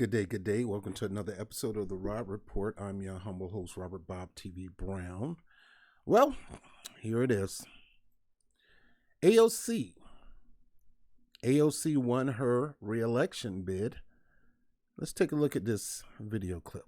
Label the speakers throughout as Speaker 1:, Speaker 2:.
Speaker 1: Good day, good day. Welcome to another episode of the Rob Report. I'm your humble host, Robert Bob TV Brown. Well, here it is. AOC. AOC won her re-election bid. Let's take a look at this video clip.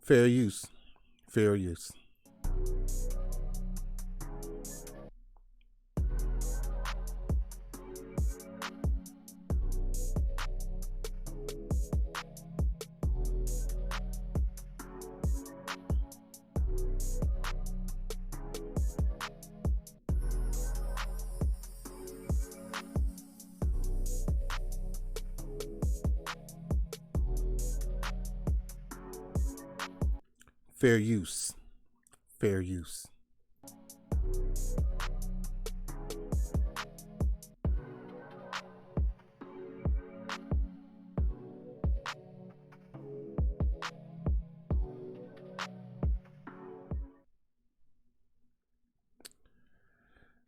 Speaker 1: Fair use. Fair use. Fair use. Fair use.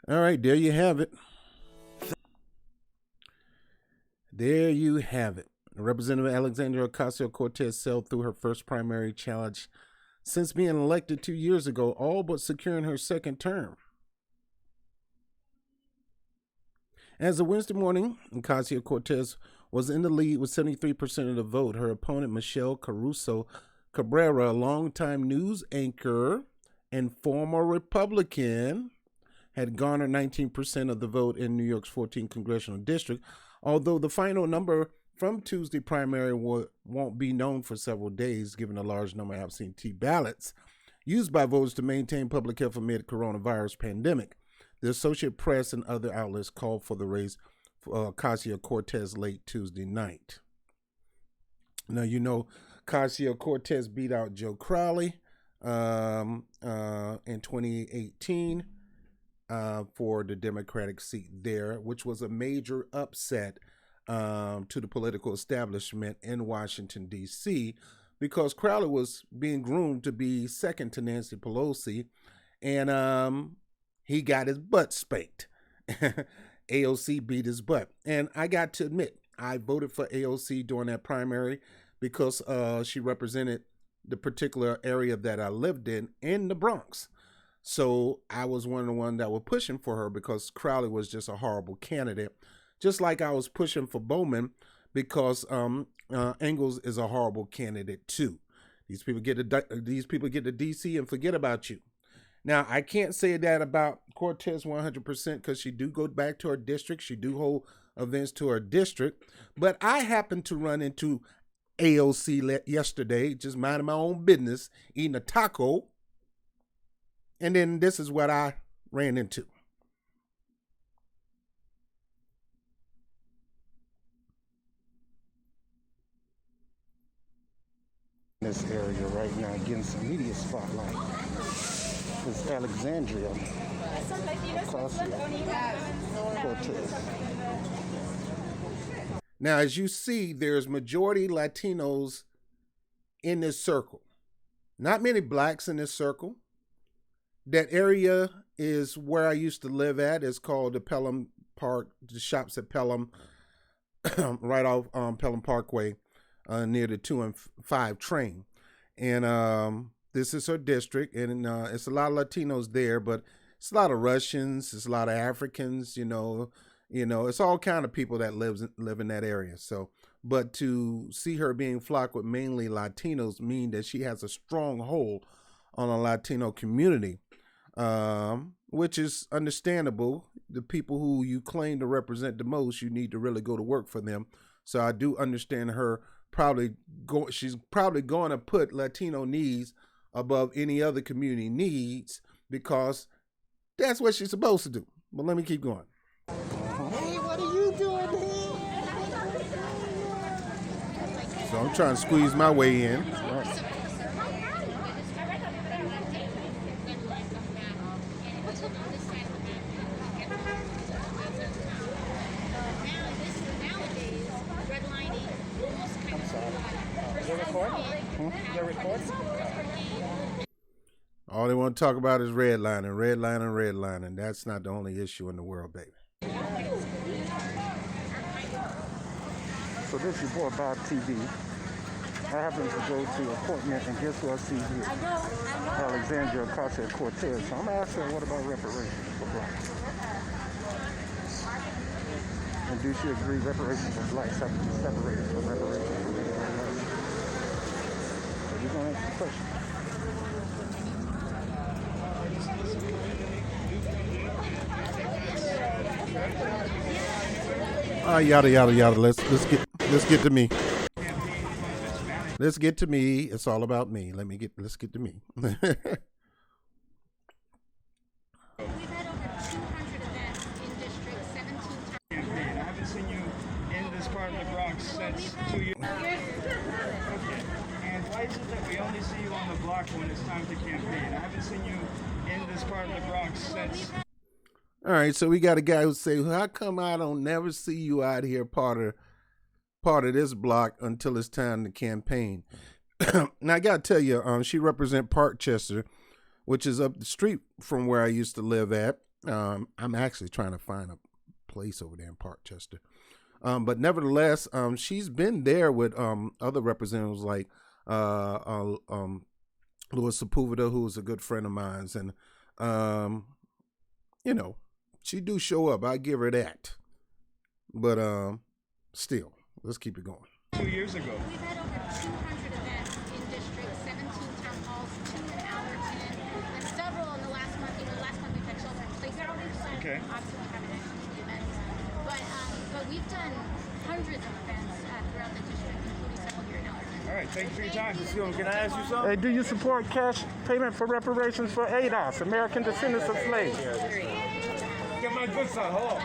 Speaker 1: All right, there you have it. There you have it. Representative Alexandria Ocasio-Cortez sailed through her first primary challenge since being elected 2 years ago, all but securing her second term. As of Wednesday morning, Ocasio-Cortez was in the lead with 73% of the vote. Her opponent, Michelle Caruso Cabrera, a longtime news anchor and former Republican, had garnered 19% of the vote in New York's 14th congressional district, although the final number from Tuesday primary won't be known for several days, given the large number of absentee ballots used by voters to maintain public health amid coronavirus pandemic. The Associated Press and other outlets called for the race for Ocasio-Cortez late Tuesday night. Now, you know, Ocasio-Cortez beat out Joe Crowley in 2018 for the Democratic seat there, which was a major upset to the political establishment in Washington, D.C., because Crowley was being groomed to be second to Nancy Pelosi, and he got his butt spanked. AOC beat his butt. And I got to admit, I voted for AOC during that primary because she represented the particular area that I lived in the Bronx. So I was one of the ones that were pushing for her because Crowley was just a horrible candidate. Just like I was pushing for Bowman because Engels is a horrible candidate too. These people get to D.C. and forget about you. Now, I can't say that about Cortez 100% because she do go back to her district. She do hold events to her district. But I happened to run into AOC yesterday, just minding my own business, eating a taco. And then this is what I ran into. This area right now getting some media spotlight. It's Alexandria Ocasio-Cortez. Now, as you see, there's majority Latinos in this circle. Not many blacks in this circle. That area is where I used to live at. It's called the Pelham Park, the shops at Pelham, right off Pelham Parkway. Near the 2 and 5 train. And this is her district, and it's a lot of Latinos there, but it's a lot of Russians, it's a lot of Africans, it's all kind of people that live in that area. So but to see her being flocked with mainly Latinos mean that she has a strong hold on a Latino community, which is understandable. The people who you claim to represent the most, you need to really go to work for them. So I do understand her she's probably going to put Latino needs above any other community needs because that's what she's supposed to do. But let me keep going.
Speaker 2: Hey, what are you doing here?
Speaker 1: So I'm trying to squeeze my way in. All they want to talk about is redlining, redlining, redlining. That's not the only issue in the world, baby.
Speaker 2: So this is your boy Bob TV. I happen to go to an appointment, and guess who I see here? Alexandria Ocasio-Cortez. So I'm going to ask her, what about reparations for blacks? And do she agree reparations for blacks have to be separated from reparations for everyone else? So we're going to ask the question.
Speaker 1: Yada yada yada. Let's get to me. Let's get to me. It's all about me. Let's get to me.
Speaker 3: We've had over 200 events in District 17 times.
Speaker 4: Campaign. I haven't seen you in this part of the Bronx since 2 years. Okay. And why is it that we only see you on the block when it's time to campaign? I haven't seen you in this part of the Bronx since.
Speaker 1: All right, so we got a guy who say, "How come I don't never see you out here part of this block until it's time to campaign?" Now I gotta tell you, she represents Parkchester, which is up the street from where I used to live at. I'm actually trying to find a place over there in Parkchester, but nevertheless, she's been there with other representatives like Louis Sepulveda, who is a good friend of mine's, and she do show up. I give her that. But still, let's keep it going.
Speaker 4: 2 years ago.
Speaker 3: We've had over 200 events in District 17 town halls, 2 in Alberton, and several in the last month. Last month we've had shelter in place outreach.
Speaker 4: Okay.
Speaker 3: Obviously we haven't had community events. But we've done hundreds of events throughout the district, including several here in Alberton.
Speaker 4: All right, thank you for your time.
Speaker 5: Can I ask you something?
Speaker 2: Hey, do you support cash payment for reparations for ADOS, American Descendants of Slaves?
Speaker 5: Get my good son. Hold on.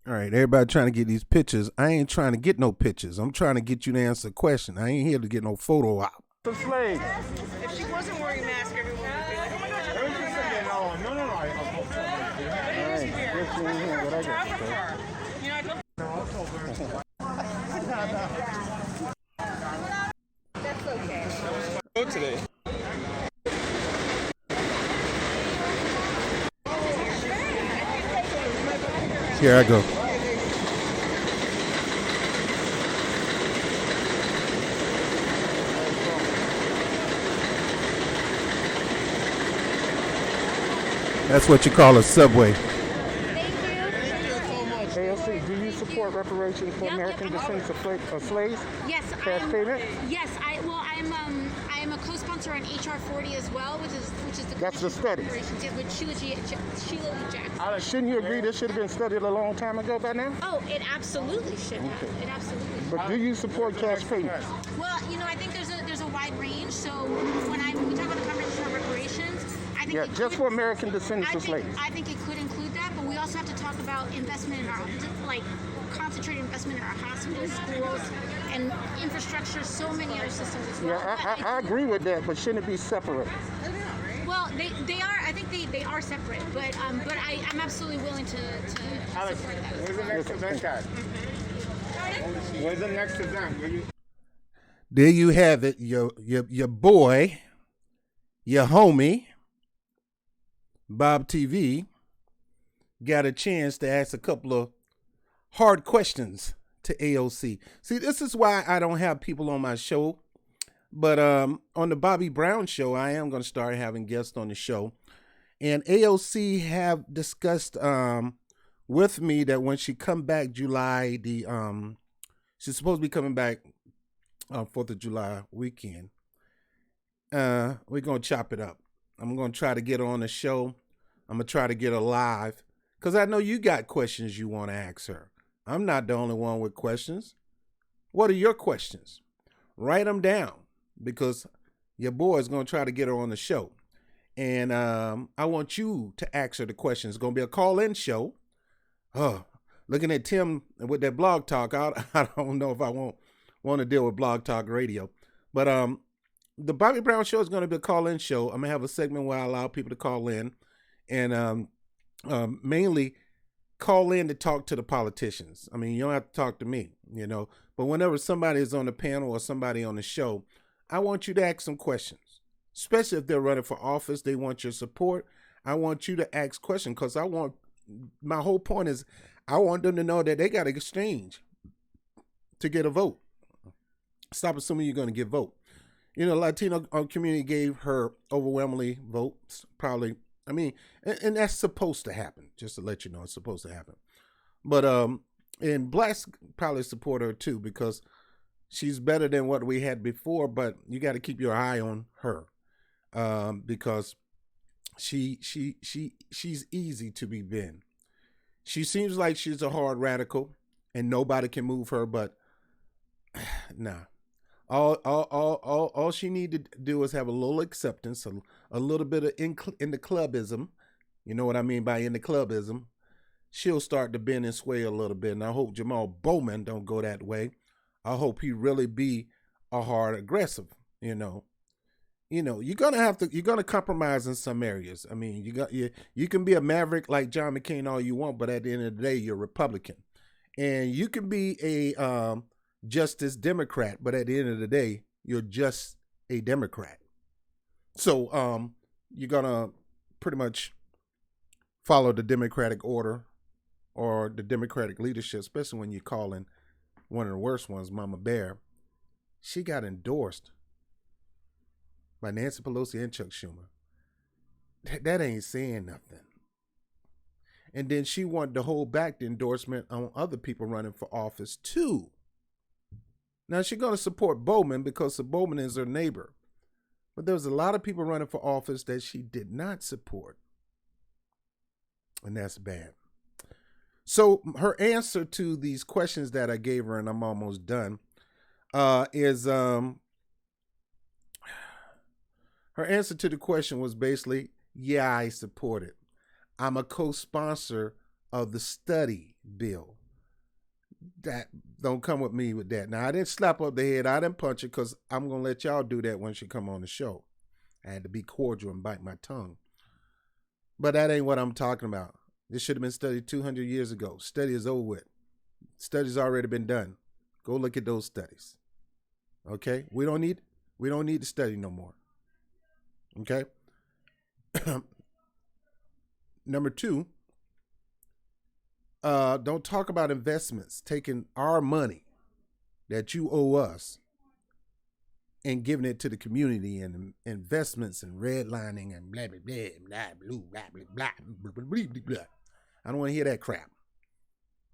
Speaker 1: All right, everybody trying to get these pictures. I ain't trying to get no pictures. I'm trying to get you to answer a question. I ain't here to get no photo op.
Speaker 2: Of slaves.
Speaker 6: If she wasn't wearing a mask, everyone would be like, oh my gosh, everyone's
Speaker 5: No.
Speaker 2: All right, get you in here. What I got?
Speaker 6: her. You know, I don't. That's okay.
Speaker 4: Go today.
Speaker 1: Here I go. That's what you call a subway.
Speaker 2: AOC, do you support reparations for American Descendants of Slaves?
Speaker 3: Yes,
Speaker 2: Cash payment?
Speaker 3: Yes, I'm a co-sponsor on HR 40 as well, which is the
Speaker 2: That's the study.
Speaker 3: Reparations, yeah, with Sheila Lee Jackson.
Speaker 2: Shouldn't you agree this should have been studied a long time ago by now?
Speaker 3: Oh, it absolutely should have. It absolutely.
Speaker 2: But do you support cash payment?
Speaker 3: Well, I think there's a wide range. So when we talk about the conversation of reparations, I think
Speaker 2: Just for American Descendants of Slaves.
Speaker 3: I think it could include that, but we also have to talk about investment in our concentrated investment in our hospitals, schools, and infrastructure. So many other systems as well.
Speaker 2: Yeah, I agree with that, but shouldn't it be separate?
Speaker 3: Well, they are. I think they are separate, but I'm absolutely willing to
Speaker 5: Alex,
Speaker 3: support that.
Speaker 5: where's the next event at? Where's the next event?
Speaker 1: There you have it, your boy, your homie, Bob TV, got a chance to ask a couple of hard questions to AOC. See, this is why I don't have people on my show. But on the Bobby Brown show, I am going to start having guests on the show. And AOC have discussed with me that when she come back July the She's supposed to be coming back on 4th of July weekend. We're going to chop it up. I'm going to try to get her on the show. I'm going to try to get her live because I know you got questions you want to ask her. I'm not the only one with questions. What are your questions? Write them down because your boy is going to try to get her on the show. And I want you to ask her the questions. It's going to be a call-in show. Oh, looking at Tim with that blog talk, I don't know if I want to deal with blog talk radio. But the Bobby Brown Show is going to be a call-in show. I'm going to have a segment where I allow people to call in and mainly call in to talk to the politicians. I mean, you don't have to talk to me, you know. But whenever somebody is on the panel or somebody on the show, I want you to ask some questions, especially if they're running for office. They want your support. I want you to ask questions because my whole point is I want them to know that they got to exchange to get a vote. Stop assuming you're going to get vote. You know, Latino community gave her overwhelmingly votes, probably. I mean, and that's supposed to happen, just to let you know, it's supposed to happen. But, and blacks probably support her too, because she's better than what we had before, but you got to keep your eye on her, because she's easy to be bent. She seems like she's a hard radical and nobody can move her, but nah. All she need to do is have a little acceptance, a little bit of in the clubism. You know what I mean by in the clubism. She'll start to bend and sway a little bit. And I hope Jamal Bowman don't go that way. I hope he really be a hard aggressive, you know. You're gonna compromise in some areas. I mean, you can be a maverick like John McCain all you want, but at the end of the day, you're a Republican. And you can be a Justice Democrat, but at the end of the day, you're just a Democrat. So you're gonna pretty much follow the Democratic order or the Democratic leadership, especially when you're calling one of the worst ones, Mama Bear. She got endorsed by Nancy Pelosi and Chuck Schumer. That ain't saying nothing. And then she wanted to hold back the endorsement on other people running for office too. Now, she's going to support Bowman because Bowman is her neighbor. But there was a lot of people running for office that she did not support. And that's bad. So her answer to these questions that I gave her, and I'm almost done, is her answer to the question was basically, yeah, I support it. I'm a co-sponsor of the study bill. That don't come with me with that. Now, I didn't slap up the head. I didn't punch it because I'm going to let y'all do that when she come on the show. I had to be cordial and bite my tongue. But that ain't what I'm talking about. This should have been studied 200 years ago. Study is over with. Study's already been done. Go look at those studies. Okay? We don't need to study no more. Okay? Number 2, don't talk about investments, taking our money that you owe us and giving it to the community and investments and redlining and blah, blah, blah, blah, blah, blah, blah, blah, blah, blah, blah. I don't want to hear that crap.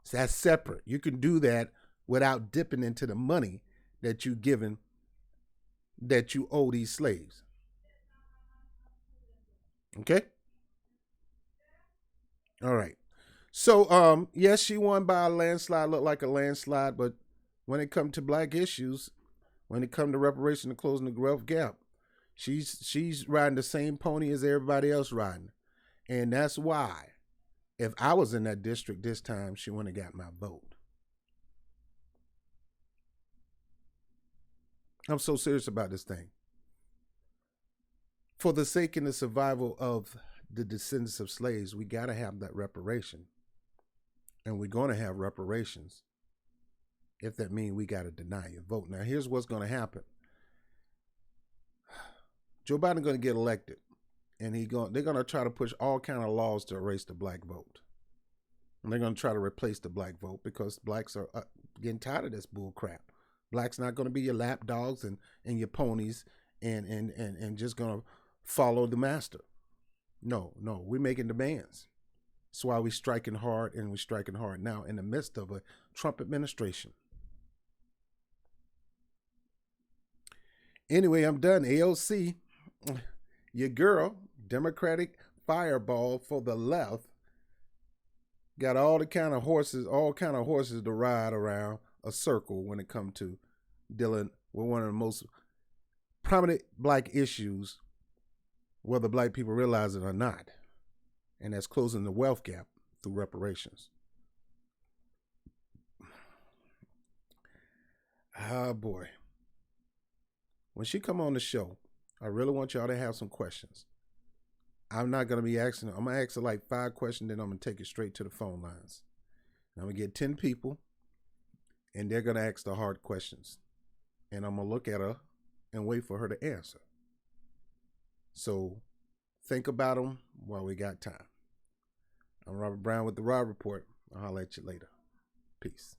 Speaker 1: So that's separate. You can do that without dipping into the money that you owe these slaves. Okay? All right. So, yes, she won by a landslide, looked like a landslide, but when it comes to black issues, when it comes to reparation and closing the wealth gap, she's riding the same pony as everybody else riding. And that's why, if I was in that district this time, she wouldn't have got my vote. I'm so serious about this thing. For the sake and the survival of the descendants of slaves, we got to have that reparation. And we're going to have reparations if that means we got to deny your vote. Now, here's what's going to happen. Joe Biden going to get elected, and they're going to try to push all kind of laws to erase the black vote. And they're going to try to replace the black vote because blacks are getting tired of this bull crap. Blacks not going to be your lap dogs and your ponies and just going to follow the master. No, we're making demands. That's why we're striking hard, and we're striking hard now in the midst of a Trump administration. Anyway, I'm done. AOC, your girl, Democratic fireball for the left, got all kind of horses to ride around a circle when it comes to dealing with one of the most prominent black issues, whether black people realize it or not, and that's closing the wealth gap through reparations. Ah, boy. When she come on the show, I really want y'all to have some questions. I'm not going to be asking, I'm going to ask her like 5 questions, then I'm going to take it straight to the phone lines. And I'm going to get 10 people, and they're going to ask the hard questions. And I'm going to look at her and wait for her to answer. So think about them while we got time. I'm Robert Brown with the Rob Report. I'll holler at you later. Peace.